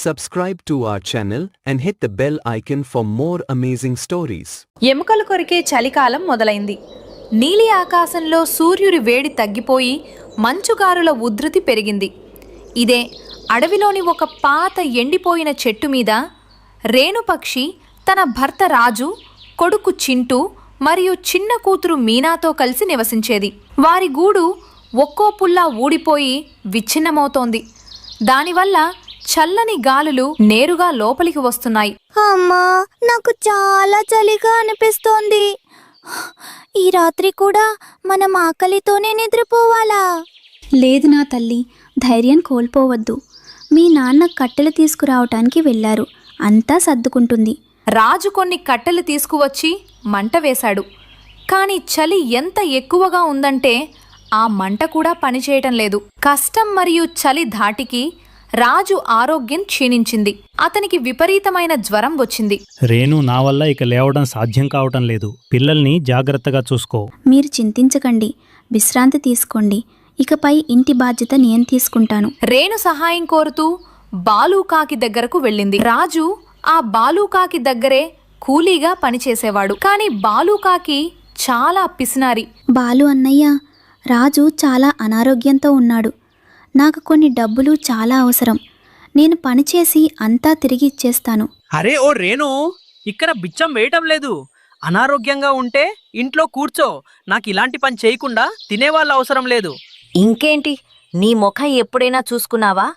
subscribe to our channel and hit the bell icon for more amazing stories. ఎముకలు కొరికే చలికాలం మొదలైంది. నీలి ఆకాశంలో సూర్యుడి వేడి తగ్గిపోయి మంచుగారుల ఉధృతి పెరిగింది. ఇదే అడవిలోని ఒక పాత ఎండిపోయిన చెట్టు మీద రేణుపక్షి తన భర్త రాజు, కొడుకు చింటూ మరియు చిన్న కూతురు మీనాతో కలిసి నివసించేది. వారి గూడు ఒక్కో పుల్లా ఊడిపోయి విచ్ఛిన్నమవుతోంది. దానివల్ల చల్లని గాలులు నేరుగా లోపలికి వస్తున్నాయి. అమ్మా, నాకు చాలా చలిగా అనిపిస్తోంది. ఈ రాత్రి కూడా మనం ఆకలితోనే నిద్రపోవాలా? లేదు నా తల్లి, ధైర్యం కోల్పోవద్దు. మీ నాన్న కట్టెలు తీసుకురావటానికి వెళ్ళారు, అంతా సర్దుకుంటుంది. రాజు కొన్ని కట్టెలు తీసుకువచ్చి మంట వేశాడు. కానీ చలి ఎంత ఎక్కువగా ఉందంటే ఆ మంట కూడా పనిచేయటం లేదు. కష్టం మరియు చలి ధాటికి రాజు ఆరోగ్యం క్షీణించింది. అతనికి విపరీతమైన జ్వరం వచ్చింది. రేణు, నా వల్ల ఇక లేవడం సాధ్యం కావటం లేదు. పిల్లల్ని జాగ్రత్తగా చూసుకో. మీరు చింతించకండి, విశ్రాంతి తీసుకోండి. ఇకపై ఇంటి బాధ్యత నేను తీసుకుంటాను. రేణు సహాయం కోరుతూ బాలూకాకి దగ్గరకు వెళ్ళింది. రాజు ఆ బాలూకాకి దగ్గరే కూలీగా పనిచేసేవాడు. కానీ బాలూకాకి చాలా పిసినారి. బాలు అన్నయ్య, రాజు చాలా అనారోగ్యంతో ఉన్నాడు. నాకు కొన్ని డబ్బులు చాలా అవసరం. నేను పనిచేసి అంతా తిరిగి ఇచ్చేస్తాను. అరే ఓ రేణు, ఇక్కడ బిచ్చం వేయటం లేదు. అనారోగ్యంగా ఉంటే ఇంట్లో కూర్చో. నాకు ఇలాంటి పని చేయకుండా తినేవాళ్ళ అవసరం లేదు. ఇంకేంటి, నీ ముఖం ఎప్పుడైనా చూసుకున్నావా?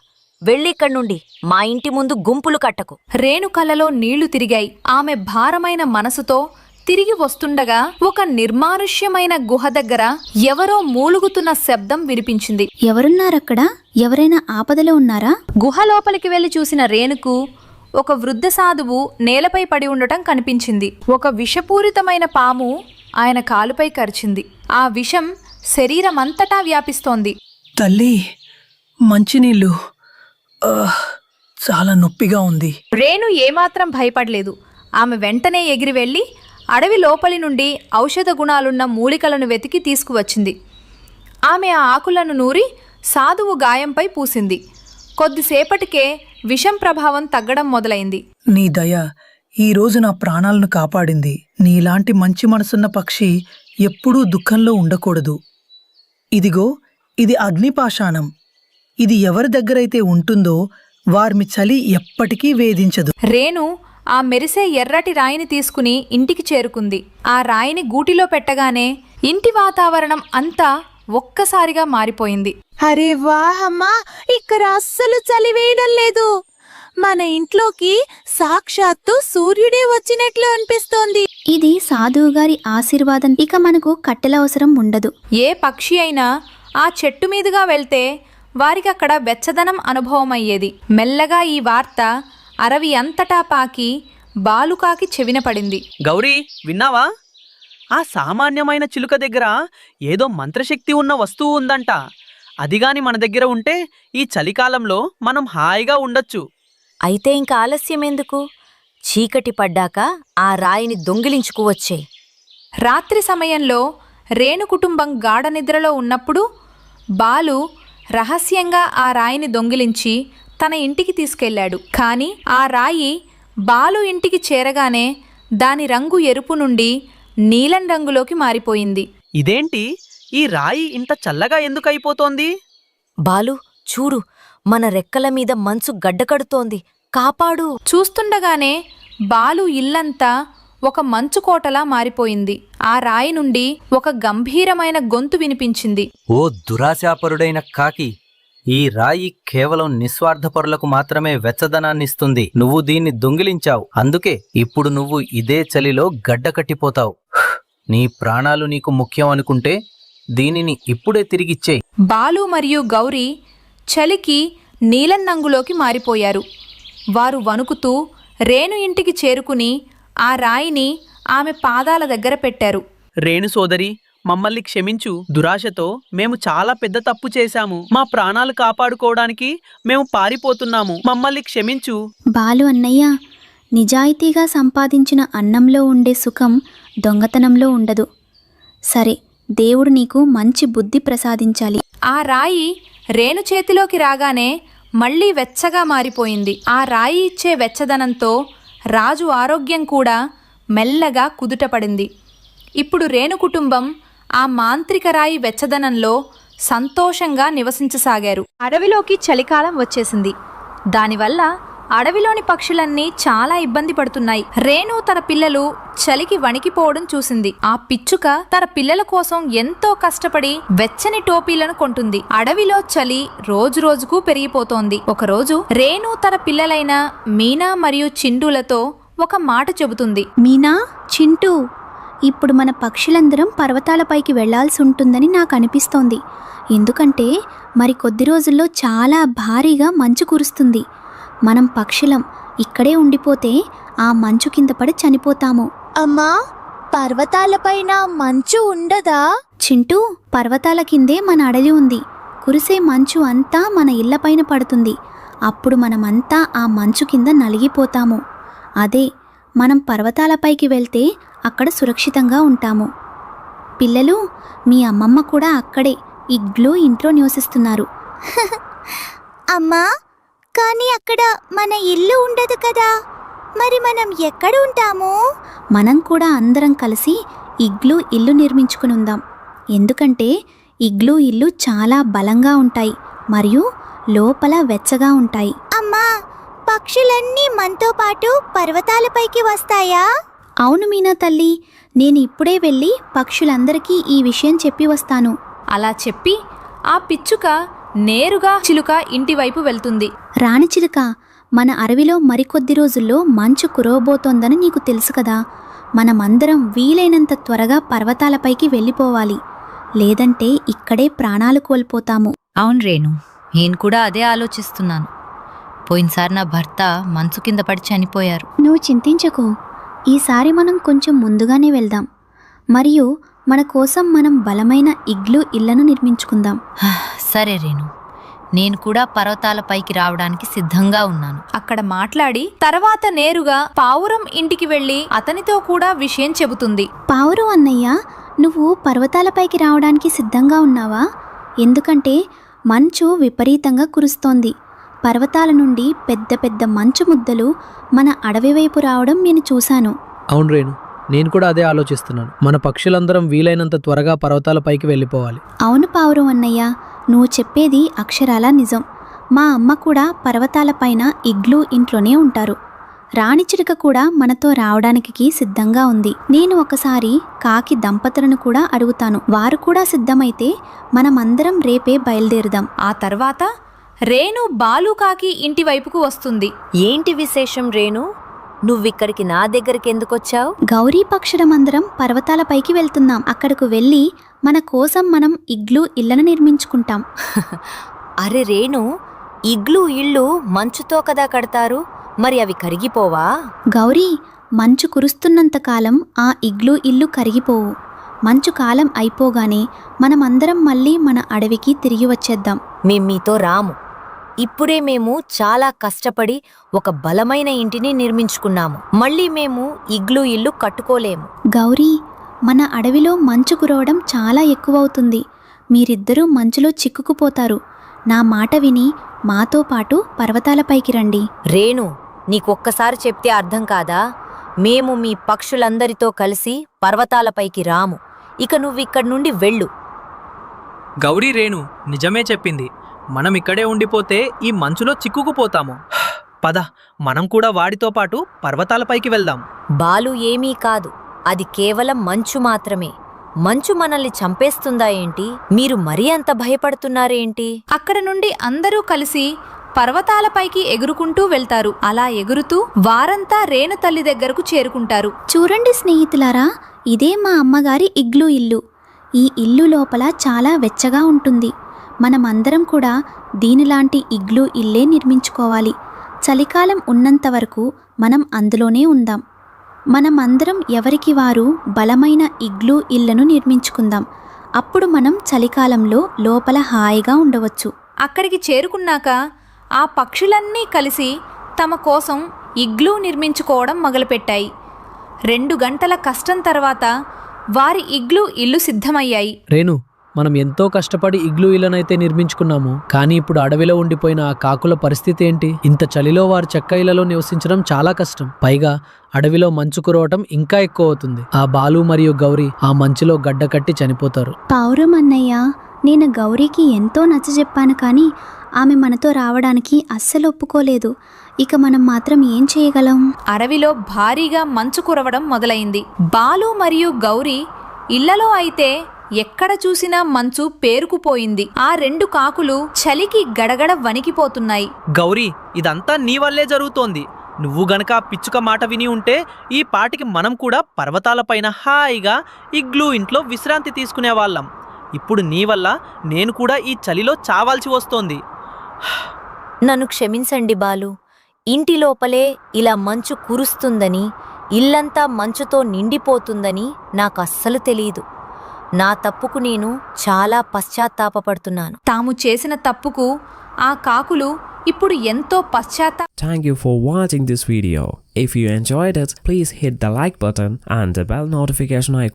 వెళ్ళిక్కడి నుండి, మా ఇంటి ముందు గుంపులు కట్టకు. రేణు కళ్ళలో నీళ్లు తిరిగాయి. ఆమె భారమైన మనసుతో తిరిగి వస్తుండగా ఒక నిర్మానుష్యమైన గుహ దగ్గర ఎవరో మూలుగుతున్న శబ్దం వినిపించింది. ఎవరున్నారక్కడ? ఎవరైనా ఆపదలో ఉన్నారా? గుహ లోపలికి వెళ్లి చూసిన రేణుకు ఒక వృద్ధ సాధువు నేలపై పడి ఉండటం కనిపించింది. ఒక విషపూరితమైన పాము ఆయన కాలుపై కరిచింది. ఆ విషం శరీరమంతటా వ్యాపిస్తోంది. తల్లి, మంచినీళ్ళు. చాలా నొప్పిగా ఉంది. రేణు ఏమాత్రం భయపడలేదు. ఆమె వెంటనే ఎగిరి వెళ్లి అడవి లోపలి నుండి ఔషధ గుణాలున్న మూలికలను వెతికి తీసుకువచ్చింది. ఆమె ఆ ఆకులను నూరి సాధువు గాయంపై పూసింది. కొద్దిసేపటికే విషం ప్రభావం తగ్గడం మొదలైంది. నీ దయ ఈరోజు నా ప్రాణాలను కాపాడింది. నీలాంటి మంచి మనసున్న పక్షి ఎప్పుడూ దుఃఖంలో ఉండకూడదు. ఇదిగో, ఇది అగ్నిపాషాణం. ఇది ఎవరి దగ్గరైతే ఉంటుందో వారిని చలి ఎప్పటికీ వేధించదు. రేణు ఆ మెరిసే ఎర్రటి రాయిని తీసుకుని ఇంటికి చేరుకుంది. ఆ రాయిని గూటిలో పెట్టగానే ఇంటి వాతావరణం అంతా ఒక్కసారిగా మారిపోయింది. అరే వాహ్ అమ్మా, ఇక్కడ అస్సలు చలి వేయడం లేదు. మన ఇంట్లోకి సాక్షాత్తు సూర్యుడే వచ్చినట్లు అనిపిస్తోంది. ఇది సాధువు గారి ఆశీర్వాదం. ఇక మనకు కట్టెల అవసరం ఉండదు. ఏ పక్షి అయినా ఆ చెట్టు మీదుగా వెళ్తే వారికి అక్కడ వెచ్చదనం అనుభవమయ్యేది. మెల్లగా ఈ వార్త అరవి అంతటా పాకి బాలుకాకి చెవిన పడింది. గౌరీ, విన్నావా? ఆ సామాన్యమైన చిలుక దగ్గర ఏదో మంత్రశక్తి ఉన్న వస్తువు ఉందంట. అదిగాని మన దగ్గర ఉంటే ఈ చలికాలంలో మనం హాయిగా ఉండొచ్చు. అయితే ఇంక ఆలస్యం ఎందుకు? చీకటి పడ్డాక ఆ రాయిని దొంగిలించుకువచ్చే. రాత్రి సమయంలో రేణు కుటుంబం గాఢ నిద్రలో ఉన్నప్పుడు బాలు రహస్యంగా ఆ రాయిని దొంగిలించి తన ఇంటికి తీసుకెళ్లాడు. కానీ ఆ రాయి బాలు ఇంటికి చేరగానే దాని రంగు ఎరుపు నుండి నీలం రంగులోకి మారిపోయింది. ఇదేంటి, ఈ రాయి ఇంత చల్లగా ఎందుకు అయిపోతోంది? బాలు, చూడు, మన రెక్కల మీద మంచు గడ్డకడుతోంది. కాపాడు. చూస్తుండగానే బాలు ఇల్లంతా ఒక మంచుకోటలా మారిపోయింది. ఆ రాయి నుండి ఒక గంభీరమైన గొంతు వినిపించింది. ఓ దురాశాపరుడైన కాకి, ఈ రాయి కేవలం నిస్వార్థపరులకు మాత్రమే వెచ్చదనాన్నిస్తుంది. నువ్వు దీన్ని దొంగిలించావు. అందుకే ఇప్పుడు నువ్వు ఇదే చలిలో గడ్డకట్టిపోతావు. నీ ప్రాణాలు నీకు ముఖ్యం అనుకుంటే దీనిని ఇప్పుడే తిరిగిచ్చేయి. బాలు మరియు గౌరీ చలికి నీలం రంగులోకి మారిపోయారు. వారు వణుకుతూ రేణు ఇంటికి చేరుకుని ఆ రాయిని ఆమె పాదాల దగ్గర పెట్టారు. రేణు సోదరి, మమ్మల్ని క్షమించు. దురాశతో మేము చాలా పెద్ద తప్పు చేశాము. మా ప్రాణాలు కాపాడుకోవడానికి మేము పారిపోతున్నాము. మమ్మల్ని క్షమించు. బాలు అన్నయ్య, నిజాయితీగా సంపాదించిన అన్నంలో ఉండే సుఖం దొంగతనంలో ఉండదు. సరే, దేవుడు నీకు మంచి బుద్ధి ప్రసాదించాలి. ఆ రాయి రేణు చేతిలోకి రాగానే మళ్ళీ వెచ్చగా మారిపోయింది. ఆ రాయి ఇచ్చే వెచ్చదనంతో రాజు ఆరోగ్యం కూడా మెల్లగా కుదుటపడింది. ఇప్పుడు రేణు కుటుంబం ఆ మాంత్రిక రాయి వెచ్చదనంలో సంతోషంగా నివసించసాగారు. అడవిలోకి చలికాలం వచ్చేసింది. దానివల్ల అడవిలోని పక్షులన్నీ చాలా ఇబ్బంది పడుతున్నాయి. రేణు తన పిల్లలు చలికి వణికిపోవడం చూసింది. ఆ పిచ్చుక తన పిల్లల కోసం ఎంతో కష్టపడి వెచ్చని టోపీలను కొంటుంది. అడవిలో చలి రోజు రోజుకు పెరిగిపోతోంది. ఒకరోజు రేణు తన పిల్లలైన మీనా మరియు చింటూలతో ఒక మాట చెబుతుంది. మీనా, చింటూ, ఇప్పుడు మన పక్షులందరం పర్వతాలపైకి వెళ్లాల్సి ఉంటుందని నాకు అనిపిస్తోంది. ఎందుకంటే మరి కొద్ది రోజుల్లో చాలా భారీగా మంచు కురుస్తుంది. మనం పక్షులం ఇక్కడే ఉండిపోతే ఆ మంచు కింద పడి చనిపోతాము. అమ్మా, పర్వతాలపైన మంచు ఉండదా? చింటూ, పర్వతాల కిందే మన అడవి ఉంది. కురిసే మంచు అంతా మన ఇళ్లపైన పడుతుంది. అప్పుడు మనమంతా ఆ మంచు కింద నలిగిపోతాము. అదే మనం పర్వతాలపైకి వెళ్తే అక్కడ సురక్షితంగా ఉంటాము. పిల్లలు, మీ అమ్మమ్మ కూడా అక్కడే ఇగ్లూ ఇంట్లో నివసిస్తున్నారు. అమ్మా, కానీ అక్కడ మన ఇల్లు ఉండదు కదా. మరి మనం ఎక్కడ ఉంటాము? మనం కూడా అందరం కలిసి ఇగ్లూ ఇల్లు నిర్మించుకుని ఉందాం. ఎందుకంటే ఇగ్లూ ఇల్లు చాలా బలంగా ఉంటాయి మరియు లోపల వెచ్చగా ఉంటాయి. అమ్మా, పక్షులన్నీ మనతో పాటు పర్వతాలపైకి వస్తాయా? అవును మీనా తల్లి, నేను ఇప్పుడే వెళ్ళి పక్షులందరికీ ఈ విషయం చెప్పి వస్తాను. అలా చెప్పి ఆ పిచ్చుక నేరుగా చిలుక ఇంటివైపు వెళ్తుంది. రాణి చిలుక, మన అడవిలో మరికొద్ది రోజుల్లో మంచు కురవబోతోందని నీకు తెలుసు కదా. మనమందరం వీలైనంత త్వరగా పర్వతాలపైకి వెళ్ళిపోవాలి. లేదంటే ఇక్కడే ప్రాణాలు కోల్పోతాము. అవును రేణు, నేను కూడా అదే ఆలోచిస్తున్నాను. పోయినసారి నా భర్త మంచు కింద పడి చనిపోయారు. నువ్వు చింతించకు. ఈసారి మనం కొంచెం ముందుగానే వెళ్దాం. మరియు మన కోసం మనం బలమైన ఇగ్లూ ఇళ్లను నిర్మించుకుందాం. సరే రేణు, నేను కూడా పర్వతాలపైకి రావడానికి సిద్ధంగా ఉన్నాను. అక్కడ మాట్లాడి తర్వాత నేరుగా పావురం ఇంటికి వెళ్ళి అతనితో కూడా విషయం చెబుతుంది. పావురు అన్నయ్య, నువ్వు పర్వతాలపైకి రావడానికి సిద్ధంగా ఉన్నావా? ఎందుకంటే మంచు విపరీతంగా కురుస్తోంది. పర్వతాల నుండి పెద్ద పెద్ద మంచు ముద్దలు మన అడవి వైపు రావడం నేను చూశాను. అవును రేణు, నేను కూడా అదే ఆలోచిస్తున్నాను. మన పక్షులందరం వీలైనంత త్వరగా పర్వతాలపైకి వెళ్ళిపోవాలి. అవును పావురం అన్నయ్య, నువ్వు చెప్పేది అక్షరాలా నిజం. మా అమ్మ కూడా పర్వతాలపైన ఇగ్లూ ఇంట్లోనే ఉంటారు. రాణి చిలుక కూడా మనతో రావడానికి సిద్ధంగా ఉంది. నేను ఒకసారి కాకి దంపతులను కూడా అడుగుతాను. వారు కూడా సిద్ధమైతే మనమందరం రేపే బయలుదేరుదాం. ఆ తర్వాత రేణు బాలుకాకి ఇంటి వైపుకు వస్తుంది. ఏంటి విశేషం రేణు? నువ్విక్కడికి నా దగ్గరికి ఎందుకొచ్చావు? గౌరీ పక్షులమందరం పర్వతాలపైకి వెళ్తున్నాం. అక్కడకు వెళ్ళి మన కోసం మనం ఇగ్లూ ఇళ్లను నిర్మించుకుంటాం. అరే రేణు, ఇగ్లూ ఇళ్ళు మంచుతో కదా కడతారు, మరి అవి కరిగిపోవా? గౌరీ, మంచు కురుస్తున్నంతకాలం ఆ ఇగ్లూ ఇల్లు కరిగిపోవు. మంచు కాలం అయిపోగానే మనమందరం మళ్ళీ మన అడవికి తిరిగి వచ్చేద్దాం. మేం మీతో రాము. ఇప్పుడే మేము చాలా కష్టపడి ఒక బలమైన ఇంటిని నిర్మించుకున్నాము. మళ్ళీ మేము ఇగ్లూ ఇల్లు కట్టుకోలేము. గౌరీ, మన అడవిలో మంచు కురవడం చాలా ఎక్కువవుతుంది. మీరిద్దరూ మంచులో చిక్కుకుపోతారు. నా మాట విని మాతో పాటు పర్వతాలపైకి రండి. రేణు, నీకొక్కసారి చెప్తే అర్థం కాదా? మేము మీ పక్షులందరితో కలిసి పర్వతాలపైకి రాము. ఇక నువ్విక్కడి నుండి వెళ్ళు. గౌరీ రేణు నిజమే చెప్పింది. మనం ఇక్కడే ఉండిపోతే ఈ మంచులో చిక్కుకుపోతాము. పద, మనం కూడా వాడితో పాటు పర్వతాలపైకి వెళ్దాం. బాలు ఏమీ కాదు, అది కేవలం మంచు మాత్రమే. మంచు మనల్ని చంపేస్తుందా ఏంటి? మీరు మరీ అంత భయపడుతున్నారేంటి? అక్కడ నుండి అందరూ కలిసి పర్వతాలపైకి ఎగురుకుంటూ వెళ్తారు. అలా ఎగురుతూ వారంతా రేణు తల్లి దగ్గరకు చేరుకుంటారు. చూడండి స్నేహితులారా, ఇదే మా అమ్మగారి ఇగ్లూ ఇల్లు. ఈ ఇల్లు లోపల చాలా వెచ్చగా ఉంటుంది. మనమందరం కూడా దీనిలాంటి ఇగ్లూ ఇల్లే నిర్మించుకోవాలి. చలికాలం ఉన్నంత వరకు మనం అందులోనే ఉందాం. మనమందరం ఎవరికి వారు బలమైన ఇగ్లూ ఇళ్లను నిర్మించుకుందాం. అప్పుడు మనం చలికాలంలో లోపల హాయిగా ఉండవచ్చు. అక్కడికి చేరుకున్నాక ఆ పక్షులన్నీ కలిసి తమ కోసం ఇగ్లూ నిర్మించుకోవడం మొదలుపెట్టాయి. 2 గంటల కష్టం తర్వాత వారి ఇగ్లూ ఇల్లు సిద్ధమయ్యాయి. రేణు, మనం ఎంతో కష్టపడి ఇగ్లూ ఇళ్లనైతే నిర్మించుకున్నాము, కానీ ఇప్పుడు అడవిలో ఉండిపోయిన ఆ కాకుల పరిస్థితి ఏంటి? ఇంత చలిలో వారు చెక్క ఇళ్లలో నివసించడం చాలా కష్టం. పైగా అడవిలో మంచు కురవటం ఇంకా ఎక్కువ అవుతుంది. ఆ బాలు మరియు గౌరీ ఆ మంచులో గడ్డ కట్టి చనిపోతారు. పౌరం అన్నయ్య, నేను గౌరీకి ఎంతో నచ్చజెప్పాను, కానీ ఆమె మనతో రావడానికి అస్సలు ఒప్పుకోలేదు. ఇక మనం మాత్రం ఏం చేయగలం? అడవిలో భారీగా మంచు కురవడం మొదలైంది. బాలు మరియు గౌరీ ఇళ్లలో అయితే ఎక్కడ చూసినా మంచు పేరుకుపోయింది. ఆ 2 కాకులు చలికి గడగడ వణికిపోతున్నాయి. గౌరీ, ఇదంతా నీ వల్లే జరుగుతోంది. నువ్వు గనక ఆ పిచ్చుక మాట విని ఉంటే ఈ పాటికి మనం కూడా పర్వతాలపైన హాయిగా ఇగ్లూ ఇంట్లో విశ్రాంతి తీసుకునేవాళ్ళం. ఇప్పుడు నీ వల్ల నేను కూడా ఈ చలిలో చావాల్సి వస్తోంది. నన్ను క్షమించండి బాలు. ఇంటి లోపలే ఇలా మంచు కురుస్తుందని, ఇల్లంతా మంచుతో నిండిపోతుందని నాకు అస్సలు తెలీదు. నా తప్పుకు నేను చాలా పశ్చాత్తాపపడుతున్నాను. తాము చేసిన తప్పుకు ఆ కాకులు ఇప్పుడు ఎంతో Thank you for watching this video. If you enjoyed it, please hit the like button and the bell notification icon.